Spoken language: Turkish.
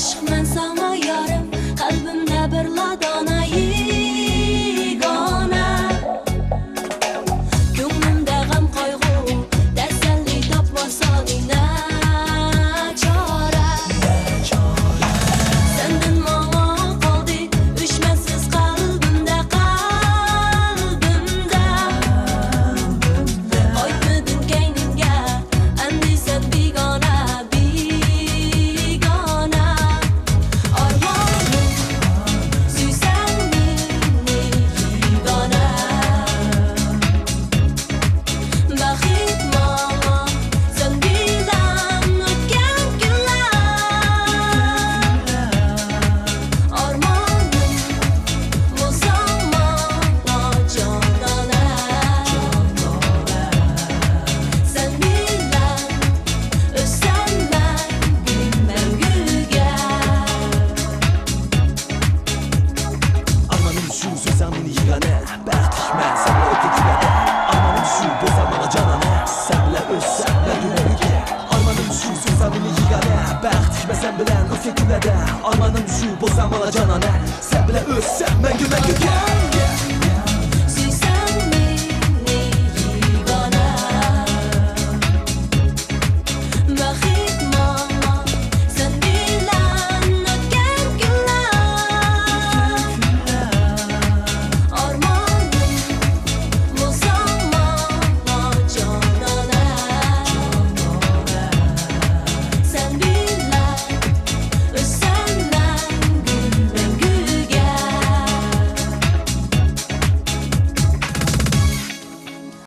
Aşkmen sana yarım, kalbimde bir ladana yegana. Gönlümde gam kaygı, teselli tapmasa ne çare. Senden bana kaldı, düşmesiz kalbimde, kalbimde. Koymadın keynimge, endi sen bigane, bigane. Armanım, süysen beni yegane. Baxit mama, sen bilen ötken günler. Armanım, bulsam bana canane. Sen bilen, özsem ben bilmem gülge. Armanım şu sözüm beni yigane. Bəxtişmən sənlə ötekilədə. Armanım şu bozan bana canane. Sənlə özsən mən güləlikə. Armanım şu sözüm beni yigane. Bəxtişməsən bilən ötekilədə. Armanım şu bozan bana canane. Sən bilə özsən mən güləlikə.